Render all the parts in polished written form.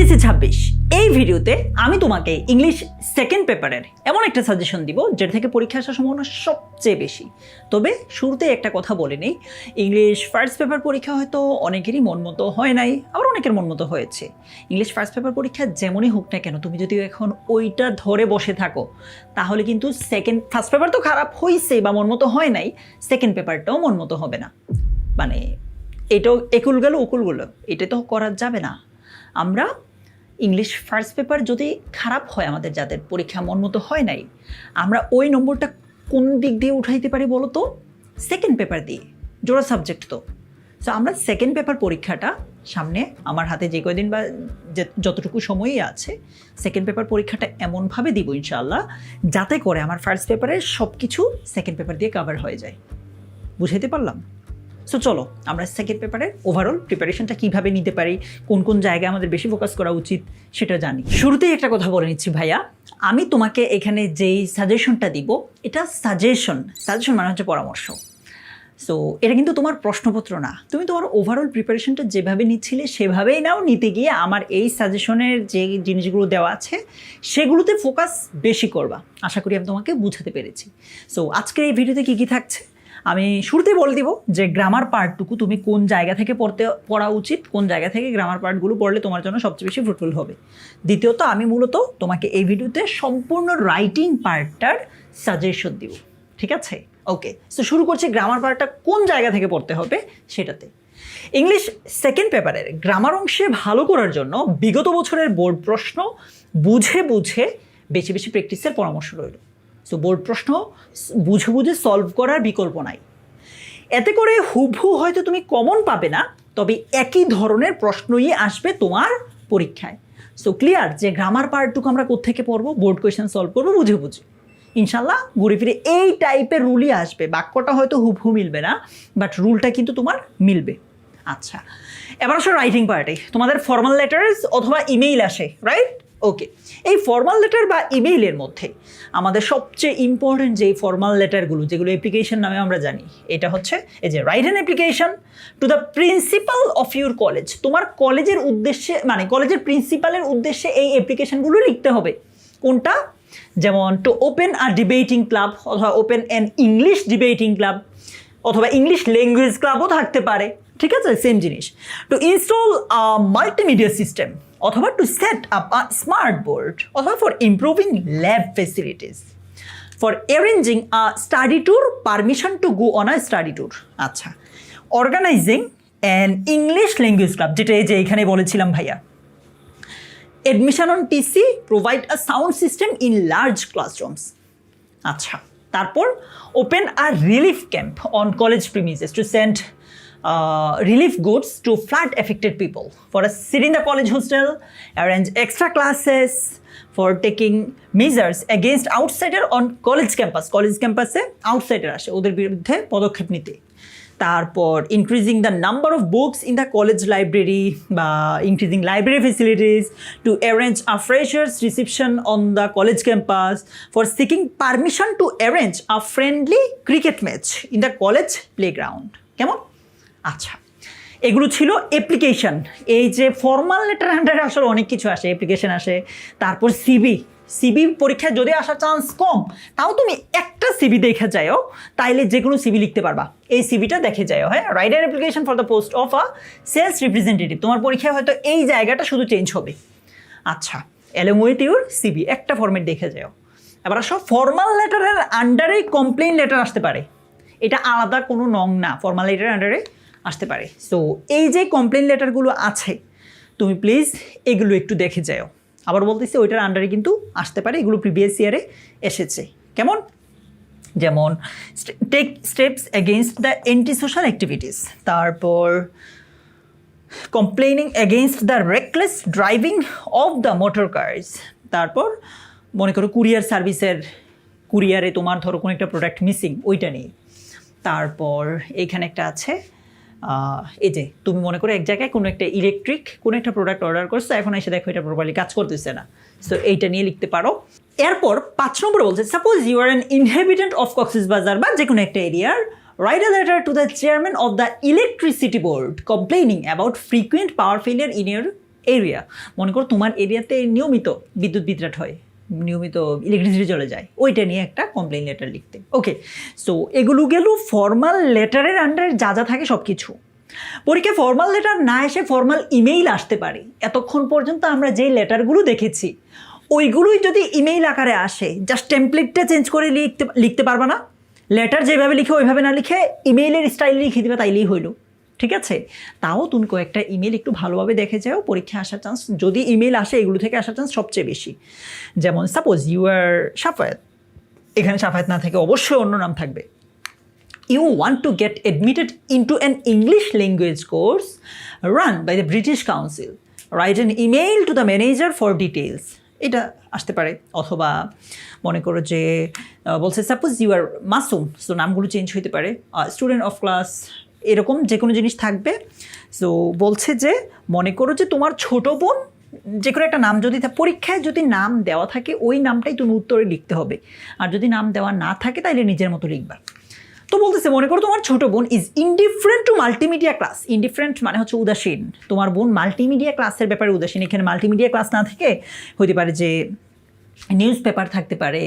SSC 26 এই ভিডিওতে আমি তোমাকে ইংলিশ সেকেন্ড পেপারের এমন একটা সাজেশন দিব যেটা থেকে পরীক্ষা আসার সম্ভাবনা সবচেয়ে বেশি। তবে শুরুতে একটা কথা বলে নেই, ইংলিশ ফার্স্ট পেপার পরীক্ষা হয়তো অনেকেরই মন মতো হয় নাই, আবার অনেকের মন মতো হয়েছে। ইংলিশ ফার্স্ট পেপার পরীক্ষা যেমনই হোক না কেন, তুমি যদি এখন ওইটা ধরে বসে থাকো তাহলে কিন্তু ফার্স্ট পেপার তো খারাপ হয়েছে বা মন মতো হয় নাই, সেকেন্ড পেপারটাও মন মতো হবে না। মানে এটাও একুল গেল উকুল গেল, এটা তো করা যাবে না। আমরা ইংলিশ ফার্স্ট পেপার যদি খারাপ হয়, আমাদের যাদের পরীক্ষা মন মতো হয় নাই, আমরা ওই নম্বরটা কোন দিক দিয়ে উঠাইতে পারি বলো তো? সেকেন্ড পেপার দিয়ে, জোড়া সাবজেক্ট তো। সো আমরা সেকেন্ড পেপার পরীক্ষাটা সামনে, আমার হাতে যে কয়দিন বা যতটুকু সময়ই আছে, সেকেন্ড পেপার পরীক্ষাটা এমনভাবে দিব ইনশাআল্লাহ যাতে করে আমার ফার্স্ট পেপারের সব কিছু সেকেন্ড পেপার দিয়ে কভার হয়ে যায়। বুঝাইতে পারলাম? সো চলো আমরা সেকেন্ড পেপারের ওভারঅল প্রিপারেশনটা কীভাবে নিতে পারি, কোন কোন জায়গায় আমাদের বেশি ফোকাস করা উচিত সেটা জানি। শুরুতেই একটা কথা বলে নিচ্ছি ভাইয়া, আমি তোমাকে এখানে যেই সাজেশনটা দিব এটা সাজেশন মানে হচ্ছে পরামর্শ। সো এটা কিন্তু তোমার প্রশ্নপত্র না। তুমি তোমার ওভারঅল প্রিপারেশনটা যেভাবে নিচ্ছিলে সেভাবেই নাও, নিতে গিয়ে আমার এই সাজেশনের যে জিনিসগুলো দেওয়া আছে সেগুলোতে ফোকাস বেশি করবা। আশা করি আমি তোমাকে বুঝাতে পেরেছি। সো আজকের এই ভিডিওতে কী কী থাকছে আমি শুরুতেই বলে দিব যে গ্রামার পার্টটুকু তুমি কোন জায়গা থেকে পড়া উচিত, কোন জায়গা থেকে গ্রামার পার্টগুলো পড়লে তোমার জন্য সবচেয়ে বেশি ফ্রুটফুল হবে। দ্বিতীয়ত আমি মূলত তোমাকে এই ভিডিওতে সম্পূর্ণ রাইটিং পার্টটার সাজেশন দিব, ঠিক আছে? ওকে, সো শুরু করছি গ্রামার পার্টটা কোন জায়গা থেকে পড়তে হবে সেটাতে। ইংলিশ সেকেন্ড পেপারের গ্রামার অংশে ভালো করার জন্য বিগত বছরের বোর্ড প্রশ্ন বুঝে বুঝে বেশি বেশি প্র্যাকটিসের পরামর্শ রইল। সো বোর্ড প্রশ্ন বুঝে বুঝে সলভ করার বিকল্প নাই। এতে করে হুবহু হয়তো তুমি কমন পাবে না, তবে একই ধরনের প্রশ্নই আসবে তোমার পরীক্ষায়। সো ক্লিয়ার যে গ্রামার পার্টটুকু আমরা কোত্থেকে পড়বো? বোর্ড কোয়েশ্চেন সলভ করবো বুঝে বুঝে। ইনশাল্লাহ ঘুরে ফিরে এই টাইপের রুলই আসবে। বাক্যটা হয়তো হুবহু মিলবে না, বাট রুলটা কিন্তু তোমার মিলবে। আচ্ছা, এবার আসো রাইটিং পার্টে। তোমাদের ফর্মাল লেটার্স অথবা ইমেইল আসে, রাইট? ওকে, এই ফর্মাল লেটার বা ইমেইলের মধ্যে আমাদের সবচেয়ে ইম্পর্টেন্ট যেই ফর্মাল লেটারগুলো, যেগুলো অ্যাপ্লিকেশন নামে আমরা জানি, এটা হচ্ছে এই যে right an application to the principal of your college. তোমার কলেজের উদ্দেশ্যে, মানে কলেজের প্রিন্সিপালের উদ্দেশ্যে এই অ্যাপ্লিকেশনগুলো লিখতে হবে। কোনটা? যেমন to open a debating club, অথবা open an English debating club, অথবা ইংলিশ ল্যাঙ্গুয়েজ ক্লাবও থাকতে পারে, ঠিক আছে? সেম জিনিস। To install a multimedia system, অথবা to set up a smart board, অথবা for improving lab facilities, for arranging a study tour, permission to go on a study tour. আচ্ছা, organizing an English language club, যেটা এই যে এখানে বলেছিলাম ভাইয়া। Admission on TC, provide a sound system in large classrooms. আচ্ছা, তারপর open a relief camp on college premises to send relief goods to flood affected people, for a sit in the college hostel, arrange extra classes, for taking measures against outsider on college campus. College ক্যাম্পাসে outsider আসে, ওদের বিরুদ্ধে পদক্ষেপ নিতে। তারপর increasing the number of books in the college library, বা increasing library facilities to arrange a freshers reception on the college campus, for seeking permission to arrange a friendly cricket match in the college playground. কেমন? আচ্ছা, এগুলো ছিল application. এই যে formal letter আন্ডারে আসলে অনেক কিছু আসে, অ্যাপ্লিকেশন আসে। তারপর সিবি পরীক্ষায় যদি আসার চান্স কম, তাও তুমি একটা সিবি দেখে যাও, তাইলে যে কোনো সিবি লিখতে পারবা। এই সিবিটা দেখে যাও। হ্যাঁ, write an application for the post of a sales representative. তোমার পরীক্ষায় হয়তো এই জায়গাটা শুধু চেঞ্জ হবে। আচ্ছা, অ্যালং উইথ ইউর সিবি একটা ফর্মেট দেখে যাও। এবার আসো, ফর্মাল লেটারের আন্ডারে কমপ্লেইন লেটার আসতে পারে। এটা আলাদা কোনো নং না, ফর্মাল লেটারের আন্ডারে আসতে পারে। সো এই যে কমপ্লেইন লেটারগুলো আছে, তুমি প্লিজ এগুলো একটু দেখে যাও। আবার বলতেছি, ওইটার আন্ডারে কিন্তু আসতে পারে, এগুলো প্রিভিয়াস ইয়ারে এসেছে। কেমন? যেমন take steps against the anti social activities, তারপর complaining against the reckless driving of the motor cars, তারপর মনে করো কুরিয়ার সার্ভিসের, কুরিয়ারে তোমার ধরো কোনো একটা প্রোডাক্ট মিসিং, ওইটা নিয়ে। তারপর এইখানে একটা আছে, এই যে তুমি মনে করো এক জায়গায় কোনো একটা ইলেকট্রিক কোনো একটা প্রোডাক্ট অর্ডার করছো, এখন এসে দেখো এটা প্রপারলি কাজ করতেছে না, সো এইটা নিয়ে লিখতে পারো। এরপর 5 নম্বরে বলছে, suppose you R an inhabitant of Cox's Bazar বা যে কোনো একটা এরিয়ার, write a letter to the chairman of the electricity board complaining about frequent power failure in your area, মনে করো তোমার এরিয়াতে নিয়মিত বিদ্যুৎ বিভ্রাট হয়, নিয়মিত ইলেকট্রিসিটি চলে যায়, ওইটা নিয়ে একটা কমপ্লেন লেটার লিখতে। ওকে, সো এগুলো গেল ফর্মাল লেটারের আন্ডারে যা যা থাকে সব কিছু। পরীক্ষায় ফর্মাল লেটার না এসে ফর্মাল ইমেইল আসতে পারে। এতক্ষণ পর্যন্ত আমরা যেই লেটারগুলো দেখেছি ওইগুলোই যদি ইমেইল আকারে আসে, জাস্ট টেমপ্লেটটা চেঞ্জ করে লিখতে পারবা না। লেটার যেভাবে লিখে ওইভাবে না লিখে ইমেইলের স্টাইলে লিখে দিবে, তাইলেই হইলো। ঠিক আছে, তাও তুমি কয়েকটা ইমেল একটু ভালোভাবে দেখে যাও, পরীক্ষা আসার চান্স, যদি ইমেল আসে এগুলো থেকে আসার চান্স সবচেয়ে বেশি। যেমন সাপোজ ইউ আর সাফায়াত, এখানে সাফায়াত না থেকে অবশ্যই অন্য নাম থাকবে। You want to get admitted into an English language course run by the British Council. Write an email to the manager for details. এটা আসতে পারে। অথবা মনে করো যে বলছে suppose you are Masum, so নামগুলো চেঞ্জ হতে পারে, স্টুডেন্ট অফ ক্লাস, এরকম যে কোনো জিনিস থাকবে। সো বলছে যে মনে করো যে তোমার ছোট বোন, যে কোনো একটা নাম যদি পরীক্ষায় যদি নাম দেওয়া থাকে ওই নামটাই তুমি উত্তরে লিখতে হবে, আর যদি নাম দেওয়া না থাকে তাহলে নিজের মতো লিখবা। তো বলতেছে মনে করো তোমার ছোট বোন is indifferent two multimedia class. Indifferent মানে হচ্ছে উদাসীন, তোমার বোন মাল্টিমিডিয়া ক্লাসের ব্যাপারে উদাসীন। এখানে মাল্টিমিডিয়া ক্লাস না থেকে হতে পারে যে নিউজ পেপার থাকতে পারে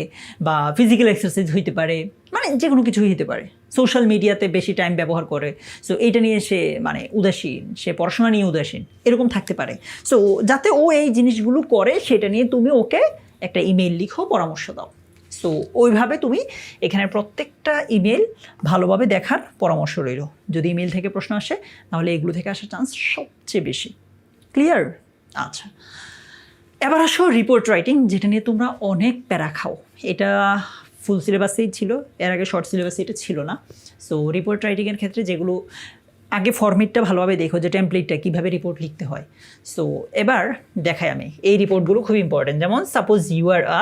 বা ফিজিক্যাল এক্সারসাইজ হইতে পারে, মানে যে কোনো কিছুই হতে পারে। সোশ্যাল মিডিয়াতে বেশি টাইম ব্যবহার করে, সো এইটা নিয়ে সে মানে উদাসীন, সে পড়াশোনা নিয়ে উদাসীন, এরকম থাকতে পারে। সো যাতে ও এই জিনিসগুলো করে সেটা নিয়ে তুমি ওকে একটা ইমেল লিখো, পরামর্শ দাও। সো ওইভাবে তুমি এখানে প্রত্যেকটা ইমেল ভালোভাবে দেখার পরামর্শ রইল। যদি ইমেল থেকে প্রশ্ন আসে তাহলে এগুলো থেকে আসার চান্স সবচেয়ে বেশি। ক্লিয়ার? আচ্ছা, এবার আসো রিপোর্ট রাইটিং, যেটা নিয়ে তোমরা অনেক প্যারা খাও। এটা ফুল সিলেবাসেই ছিল, এর আগে শর্ট সিলেবাসে এটা ছিল না। সো রিপোর্ট রাইটিংয়ের ক্ষেত্রে যেগুলো আগে ফরম্যাটটা ভালোভাবে দেখো, যে টেমপ্লেটটা কীভাবে রিপোর্ট লিখতে হয়। সো এবার দেখাই আমি এই রিপোর্টগুলো খুব ইম্পর্টেন্ট। যেমন suppose you are a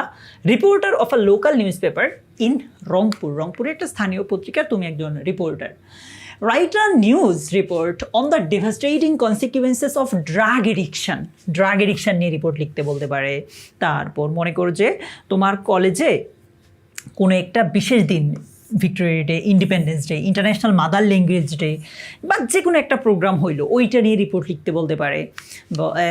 reporter of a local newspaper in Rangpur, রংপুরের একটা স্থানীয় পত্রিকার তুমি একজন reporter. Write a news report on the devastating consequences of drug addiction. Drug addiction নিয়ে রিপোর্ট লিখতে বলতে পারে। তারপর মনে করো যে তোমার কলেজে কোনো একটা বিশেষ দিন, Victoria day, independence day, international mother language day, বা যে কোনো একটা প্রোগ্রাম হইলো ওইটা নিয়ে রিপোর্ট লিখতে বলতে পারে।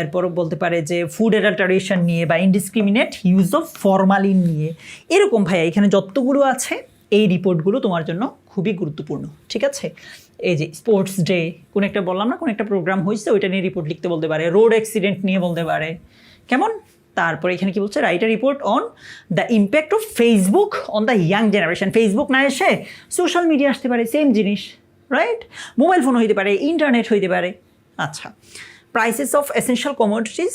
এরপরও বলতে পারে যে ফুড অ্যাডাল্টারেশন নিয়ে বা ইনডিসক্রিমিনেট ইউজ অফ ফরমালিন নিয়ে। এরকম ভাইয়া এখানে যতগুলো আছে এই রিপোর্টগুলো তোমার জন্য খুবই গুরুত্বপূর্ণ। ঠিক আছে, এই যে স্পোর্টস ডে, কোনো একটা বললাম না, কোনো একটা প্রোগ্রাম হয়েছে ওইটা নিয়ে রিপোর্ট লিখতে বলতে পারে। রোড অ্যাক্সিডেন্ট নিয়ে বলতে পারে। কেমন? তারপরে এখানে কি বলছে, write a report on the impact of Facebook on the young generation. Facebook না এসে সোশ্যাল মিডিয়া আসতে পারে, সেম জিনিস, রাইট? মোবাইল ফোন হইতে পারে, ইন্টারনেট হইতে পারে। আচ্ছা, prices of essential commodities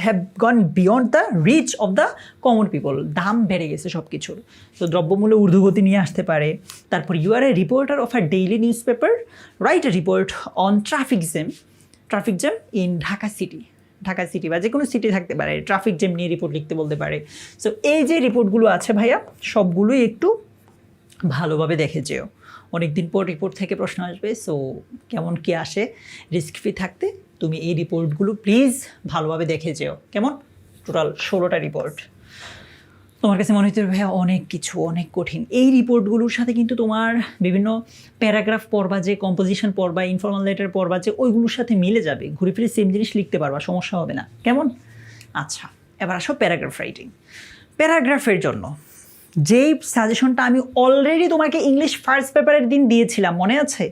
have gone beyond the reach of the common people. দাম বেড়ে গেছে সব কিছুর, তো দ্রব্যমূল্য ঊর্ধ্বগতি নিয়ে আসতে পারে। তারপর you are a reporter of a daily newspaper, write a report on traffic jam in Dhaka city. Dhaka city বা যে কোনো সিটি থাকতে পারে, ট্রাফিক জ্যাম নিয়ে রিপোর্ট লিখতে বলতে পারে। সো এই যে রিপোর্টগুলো আছে ভাইয়া, সবগুলোই একটু ভালোভাবে দেখে যেও। অনেক দিন পর রিপোর্ট থেকে প্রশ্ন আসবে, সো কেমন কী আসে, রিস্ক ফ্রি থাকতে তুমি এই রিপোর্টগুলো প্লিজ ভালোভাবে দেখে যেও। কেমন? টোটাল 16টা রিপোর্ট। তোমার কাছে মনে হচ্ছে ভাইয়া অনেক কিছু, অনেক কঠিন। এই রিপোর্টগুলোর সাথে কিন্তু তোমার বিভিন্ন প্যারাগ্রাফ পড়বা, যে কম্পোজিশন পড়বা, ইনফর্মাল লেটার পড়বা, যে ওইগুলোর সাথে মিলে যাবে, ঘুরে ফিরে সেম জিনিস লিখতে পারবা, সমস্যা হবে না। কেমন? আচ্ছা, এবার আসো প্যারাগ্রাফ রাইটিং। প্যারাগ্রাফের জন্য যেই সাজেশনটা আমি অলরেডি তোমাকে ইংলিশ ফার্স্ট পেপারের দিন দিয়েছিলাম, মনে আছে?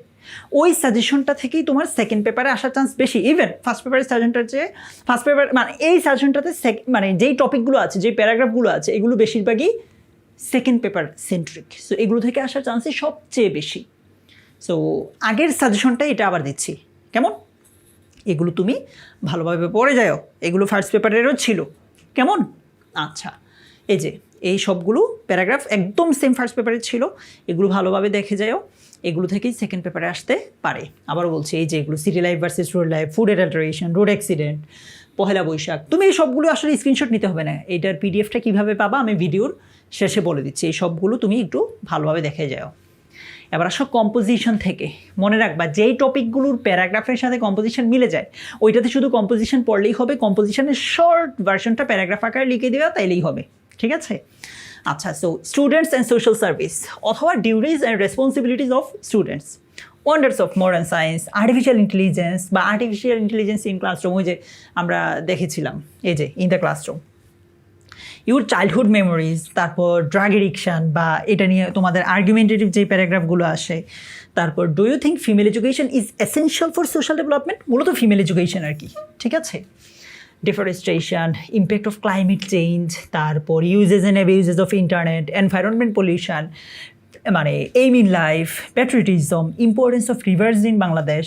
ওই সাজেশনটা থেকেই তোমার সেকেন্ড পেপারে আসার চান্স বেশি। ইভেন ফার্স্ট পেপারের সাজেশনটার চেয়ে ফার্স্ট পেপার মানে এই সাজেশনটাতে মানে যেই টপিকগুলো আছে, যেই প্যারাগ্রাফগুলো আছে, এগুলো বেশিরভাগই সেকেন্ড পেপার সেন্ট্রিক। সো এগুলো থেকে আসার চান্সই সবচেয়ে বেশি। সো আগের সাজেশনটাই এটা আবার দিচ্ছি। কেমন? এগুলো তুমি ভালোভাবে পড়ে যাও, এগুলো ফার্স্ট পেপারেরও ছিল। কেমন? আচ্ছা, এই যে এই সবগুলো প্যারাগ্রাফ একদম সেম ফার্স্ট পেপারে ছিল, এগুলো ভালোভাবে দেখে যাও। এগুলো থেকেই সেকেন্ড পেপারে আসতে পারে। আবারও বলছি, এই যে এগুলো city life versus road life, food adulteration, road accident, Pohela Boishakh, তুমি এই সবগুলো আসলে স্ক্রিনশট নিতে হবে না। এইটার পিডিএফটা কীভাবে পাবা আমি ভিডিওর শেষে বলে দিচ্ছি। এই সবগুলো তুমি একটু ভালোভাবে দেখে যাও। এবার আসো কম্পোজিশন থেকে। মনে রাখবা, যেই টপিকগুলোর প্যারাগ্রাফের সাথে কম্পোজিশন মিলে যায় ওইটাতে শুধু কম্পোজিশন পড়লেই হবে। কম্পোজিশনের শর্ট ভার্সনটা প্যারাগ্রাফ আকারে লিখে দেওয়া, তাইলেই হবে। ঠিক আছে? আচ্ছা, so students and social service অথবা duties and responsibilities of students. Wonders of modern science, artificial intelligence বা আর্টিফিশিয়াল ইন্টেলিজেন্স ইন ক্লাসরুম, ওই যে আমরা দেখেছিলাম এই যে in the classroom, your childhood memories, তারপর ড্রাগ এডিকশান বা এটা নিয়ে তোমাদের আর্গুমেন্টেটিভ যে প্যারাগ্রাফগুলো আসে, তারপর do you think female education is essential for social development, মূলত ফিমেল এডুকেশন আর কি, ঠিক আছে। Deforestation, impact of climate change, তারপর uses and abuses of internet, environment pollution, মানে aim in life, patriotism, importance of rivers in Bangladesh,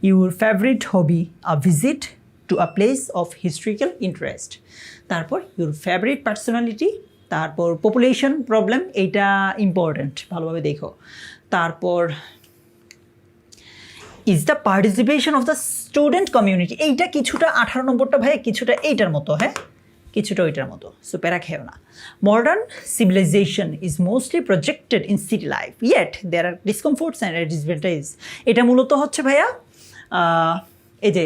your favourite hobby, a visit to a place of historical interest, তারপর your favourite personality, তারপর population problem, এইটা important, ভালোভাবে দেখো। তারপর is the participation of the student community, এইটা কিছুটা 18 নম্বরটা ভাই কিছুটা এইটার মতো, হ্যাঁ কিছুটা ওইটার মতো, সো প্যারা খেও না। Modern civilisation is mostly projected in city life, yet there are discomforts and disadvantage, এটা মূলত হচ্ছে ভাইয়া এই যে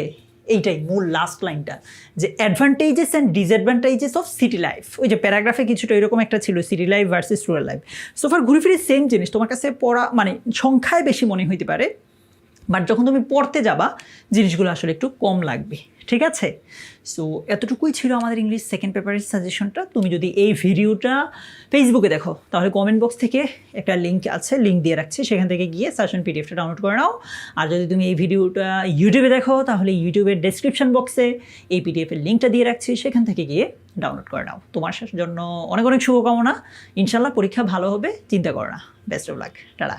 এইটাই মূল লাস্ট লাইনটা, যে advantages and disadvantages of city life, ওই যে প্যারাগ্রাফে কিছুটা এরকম একটা ছিল, city life versus rural life. So far ঘুরে ফিরে সেম জিনিস, তোমার কাছে পড়া মানে সংখ্যায় বেশি মনে হইতে পারে, বাট যখন তুমি পড়তে যাবা জিনিসগুলো আসলে একটু কম লাগবে, ঠিক আছে। সো এতটুকুই ছিল আমাদের ইংলিশ সেকেন্ড পেপারের সাজেশনটা। তুমি যদি এই ভিডিওটা ফেসবুকে দেখো তাহলে কমেন্ট বক্স থেকে একটা লিঙ্ক আছে, লিঙ্ক দিয়ে রাখছি, সেখান থেকে গিয়ে সাজেশন পিডিএফটা ডাউনলোড করে নাও। আর যদি তুমি এই ভিডিওটা ইউটিউবে দেখো তাহলে ইউটিউবের ডেসক্রিপশন বক্সে এই পিডিএফের লিঙ্কটা দিয়ে রাখছি, সেখান থেকে গিয়ে ডাউনলোড করে নাও। তোমার জন্য অনেক অনেক শুভকামনা, ইনশাল্লাহ পরীক্ষা ভালো হবে, চিন্তা করো না। Best of luck, tata.